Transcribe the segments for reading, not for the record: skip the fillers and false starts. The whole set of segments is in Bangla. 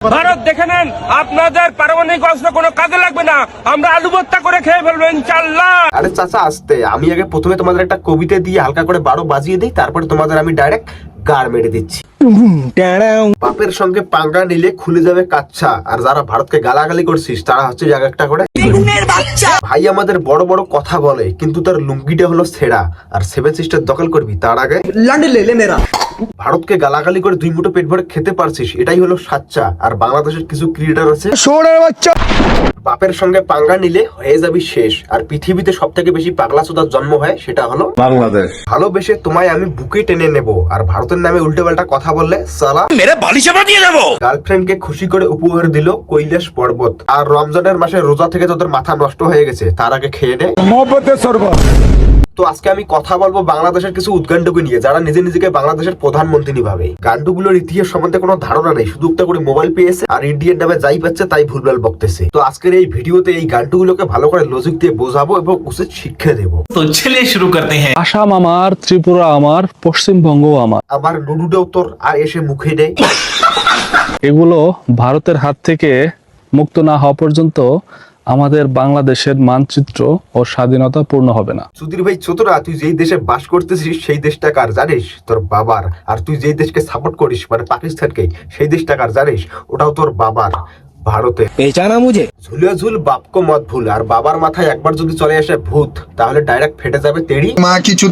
ভারত দেখে নেন, আপনাদের পারমাণবিক অস্ত্র কোনো কাজে লাগবে না, আমরা আলু ভর্তা করে খেয়ে ফেলবো ইনশাআল্লাহ। আরে চাচা আসতে, আমি আগে প্রথমে তোমাদের একটা কবিতা দিয়ে হালকা করে 12 বাজিয়ে দিই, তারপরে তোমাদের আমি ডাইরেক্ট গার মেরে দিচ্ছি। বাপের সঙ্গে পাঙ্গা নিলে খুলে যাবে কাচ্চা, আর যারা ভারতকে গালাগালি করছিস তারা হচ্ছে জায়গা একটা করে ভাই। আমাদের বড় বড় কথা বলে কিন্তু তার লুঙ্গিটা হলো ছেঁড়া, আর 7 সিস্টার দখল করবি তার আগে ভারতকে গালাগালি করে 2 মুঠো পেট ভরে খেতে পারছিস, এটাই হলো সাচ্চা। আর বাংলাদেশের কিছু ক্রিয়েটার আছে বাপের সঙ্গে পাঙ্গা নিলে হয়ে যাবি শেষ। আর পৃথিবীতে সব থেকে বেশি পাগলা চোদার জন্ম হয়, সেটা হলো বাংলাদেশ। ভালোবেসে তোমায় আমি বুকে টেনে নেব, আর ভারতের নামে উল্টে পাল্টা কথা বললে সালা মেরে বালি চাপা দিয়ে দেবো। গার্লফ্রেন্ডকে খুশি করে উপহার দিল কৈলাস পর্বত। আর রমজানের মাসে রোজা থেকে তোদের মাথা নষ্ট হয়ে গেছে, তার আগে খেয়ে নে মহব্বতের শরবত। তো আজকে আমি কথা বলবো বাংলাদেশের কিছু উদ্গান্ডকে নিয়ে, যারা নিজে নিজেকে বাংলাদেশের প্রধানমন্ত্রী ভাবে। গান্ডুগুলোর ইতিহাস সম্বন্ধে কোনো ধারণা নেই, শুধু একটা করে মোবাইল পেয়েছে আর ইন্ডিয়ান নামে যাই পাচ্ছে তাই ভুলভাল বকতেছে। তো আজকের এই ভিডিওতে এই গান্ডুগুলোকে ভালো করে লজিক দিয়ে বোঝাবো এবং উচিত শিক্ষা দেবো। তো চলিয়ে শুরু করতে হ্যাঁ। আসাম আমার, ত্রিপুরা আমার, পশ্চিমবঙ্গ আমার। আবার নুডুটাও তোর আর এসে মুখে নেই। এগুলো ভারতের হাত থেকে মুক্ত না হওয়া পর্যন্ত আমাদের বাংলাদেশের মানচিত্র ও স্বাধীনতা পূর্ণ হবে না। সুধীর ভাই চতুরা, তুই যেই দেশে বাস করতেছিস সেই দেশটা কার জানিস? তোর বাবার। আর তুই যেই দেশকে সাপোর্ট করিস মানে পাকিস্তানকে, সেই দেশটা কার জানিস? ওটাও তোর বাবার, ভারতে। পেহচানা মুঝে ঝুলে ঝুল বাপকো মত ভুল। আর বাবার মাথায় একবার যদি চলে আসে ভূত, তাহলে ডাইরেক্ট ফেটে যাবে তেড়ি মা কিছু।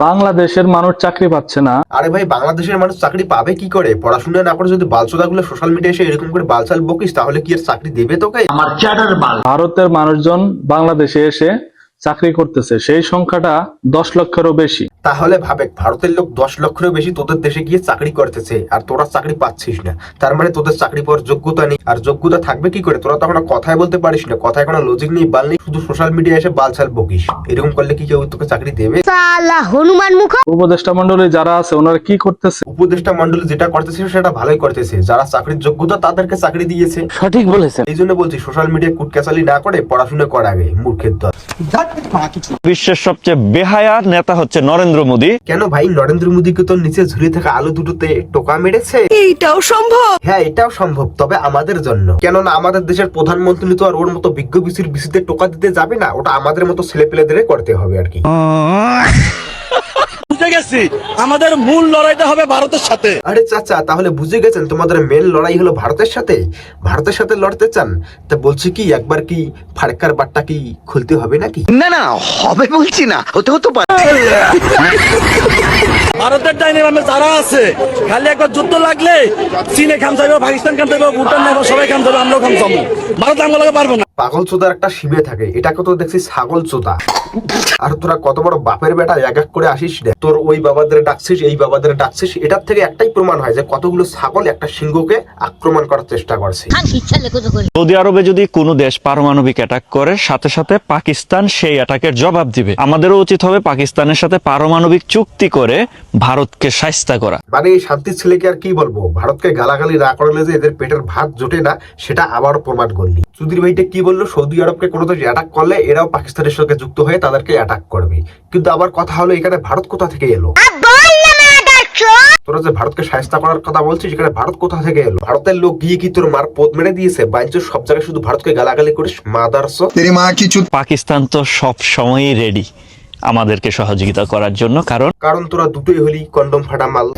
বাংলাদেশের মানুষ চাকরি পাচ্ছে না। আরে ভাই, বাংলাদেশের মানুষ চাকরি পাবে কি করে? পড়াশোনা না করে যদি বালচোদা গুলো সোশ্যাল মিডিয়া এসে এরকম করে বালচাল বকিস, তাহলে কি আর চাকরি দেবে তোকে? ভারতের মানুষজন বাংলাদেশে এসে চাকরি করতেছে, সেই সংখ্যাটা 10 লক্ষেরও বেশি। তাহলে ভাবে, ভারতের লোক 10 লক্ষেরও বেশি তোদের দেশে গিয়ে চাকরি করতেছে, আর তোরা চাকরি পাচ্ছিস না। তার মানে তোদের চাকরি পাওয়ার যোগ্যতা নেই। আর যোগ্যতা থাকবে কি করে? তোরা তো এখন কথাই বলতে পারিস না, কথায় কোনো লজিক নেই, বাল নেই, শুধু সোশ্যাল মিডিয়া এসে বালছাল বকিস। এরকম করলে কি কেউ তোকে চাকরি দেবে? হনুমান মুখ। উপদেষ্টা মন্ডলী যারা আছে ওনারা কি করতেছে? উপদেষ্টা মন্ডলী যেটা করতেছে সেটা ভালোই করতেছে। যারা চাকরির যোগ্যতা তাদেরকে চাকরি দিয়েছে। সঠিক বলেছেন। এই জন্য বলছি, সোশ্যাল মিডিয়া কুটকাচালি না করে পড়াশোনা কর আগে, মূর্খের দল। বিশ্বের সবচেয়ে বেহায়া নেতা হচ্ছে নরেন্দ্র মোদী। কেন ভাই, নরেন্দ্র মোদীকে তো নিচে ঝুলে থাকা আলু দুটোতে টোকা মেরেছে। এইটাও সম্ভব? হ্যাঁ, এটাও সম্ভব, তবে আমাদের জন্য। কেননা আমাদের দেশের প্রধানমন্ত্রী তো আর ওর মতো বিজ্ঞ বিসির বিসিতে টোকা দিতে যাবে না, ওটা আমাদের মতো ছেলে পেলেদের করতে হবে আর কি। বুঝে গেছি, আমাদের মূল লড়াইটা হবে ভারতের সাথে। আরে চাচা, তাহলে বুঝে গেছেন তোমাদের মেন লড়াই হলো ভারতের সাথে? ভারতের সাথে লড়তে চান? তা বলছি কি, একবার কি ফাড়কার বাট্টা কি খুলতে হবে নাকি? না না হবে বলছি না, হতে হতে পারে। ভারতের ডাইনামে যারা আছে, খালি একবার যুদ্ধ লাগলে চীনে খাম যাবে, পাকিস্তান খাম যাবে, ভুটান নেব, সবাই খাম যাবে, আমরাও খাম যাবো। ভারত আমগুলোকে পারবো না। পাগল চোদার একটা সীমে থাকে, এটাকে তো দেখছি ছাগল চোদা। আর তোরা কত বড় বাপের বেটা, এক এক করে আসিস না, তোর ওই বাবাদের ডাকছিস, এই বাবাদের ডাকছিস। এটার থেকে একটাই প্রমাণ হয় যে কতগুলো ছাগল একটা সিংহকে আক্রমণ করার চেষ্টা করছে। সৌদি আরবে যদি কোনো দেশ পারমাণবিক অ্যাটাক করে, সাথে সাথে পাকিস্তান সেই অ্যাটাকের জবাব দিবে। আমাদেরও উচিত হবে পাকিস্তানের সাথে পারমাণবিক চুক্তি করে ভারতকে শায়েস্তা করা। মানে এই শান্তির ছেলেকে আর কি বলবো, ভারতকে গালাগালি না করলে যে এদের পেটের ভাত জোটে না, সেটা আবারও প্রমাণ করলি। সুধীর ভাইটা কি বললো, সৌদি আরবকে কোনো দেশ অ্যাটাক করলে এরাও পাকিস্তানের সঙ্গে যুক্ত হয়ে তাদেরকে অ্যাটাক করবে। কিন্তু আবার কথা হলো, এখানে ভারত কোথা থেকে এলো? তোরা যে ভারতকে শায়েস্তা করার কথা বলছিস, এখানে ভারত কোথা থেকে এলো? ভারতের লোক গিয়ে কি তোর মার পদ মেরে দিয়েছে? বাইঞ্চ সব জায়গায় শুধু ভারতকে গালাগালি করিস, মাদারস। পাকিস্তান তো সব সময়ই রেডি আমাদেরকে সহযোগিতা করার জন্য, কারণ তোরা দুটোই হলি কন্ডম ফাটা মাল।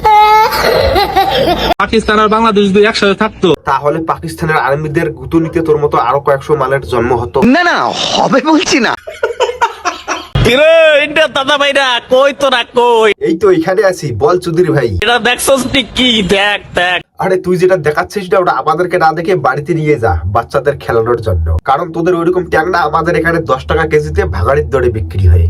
পাকিস্তান আর বাংলাদেশ যদি একসাথে থাকতো, তাহলে পাকিস্তানের আর্মিদের গুঁতো নিতে তোর মতো আরো কয়েকশো মালের জন্ম হতো। না না হবে বলছি না। দাদা ভাইরা কই তোরা কই? এই তো এখানে আছি, বল চুদির ভাই। এটা দেখছস কি? দেখ দেখ। আরে তুই যেটা দেখাচ্ছিস না, ওটা আমাদেরকে না দেখে বাড়িতে নিয়ে যা বাচ্চাদের খেলানোর জন্য। কারণ তোদের ওইরকম ট্যাং না, আমাদের এখানে 10 টাকা কেজিতে ভাগাড়ির দরে বিক্রি হয়।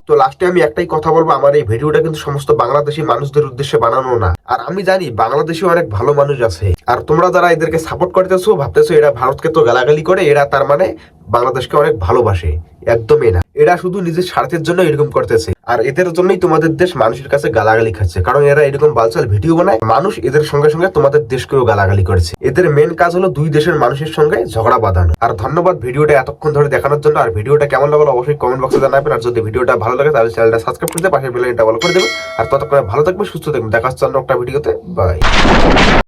তো লাস্টে আমি একটাই কথা বলবো, আমার এই ভিডিওটা কিন্তু সমস্ত বাংলাদেশি মানুষদের উদ্দেশ্যে বানানো না। আর আমি জানি বাংলাদেশে অনেক ভালো মানুষ আছে, আর তোমরা যারা এদেরকে সাপোর্ট করতেছো, ভাবতেছো এরা ভারতকে তো গালাগালি করে, এরা তার মানে বাংলাদেশকে অনেক ভালোবাসে। একদমই না, এরা শুধু নিজের স্বার্থের জন্য এরকম করতেছে। আর এদের জন্যই তোমাদের দেশ মানুষের কাছে গালাগালি খাচ্ছে, কারণ এরা এরকম বালচাল ভিডিও বানায়। মানুষ এদের সঙ্গে সঙ্গে তোমাদের দেশকেও গালাগালি করেছে। এদের মেন কাজ হলো দুই দেশের মানুষের সঙ্গে ঝগড়া বাঁধানো। আর ধন্যবাদ ভিডিওটা এতক্ষণ ধরে দেখানোর জন্য। আর ভিডিওটা কেমন লাগলো অবশ্যই কমেন্ট বক্সে জানাবেন। আর যদি ভিডিওটা ভালো লাগে তাহলে চ্যানেলটা সাবস্ক্রাইব করে দিয়ে পাশের বেল আইকনটা অল করে দেবেন। আর ততক্ষণে ভালো থাকবে, সুস্থ থাকবেন। দেখা হচ্ছে অন্য একটা ভিডিওতে। বাই।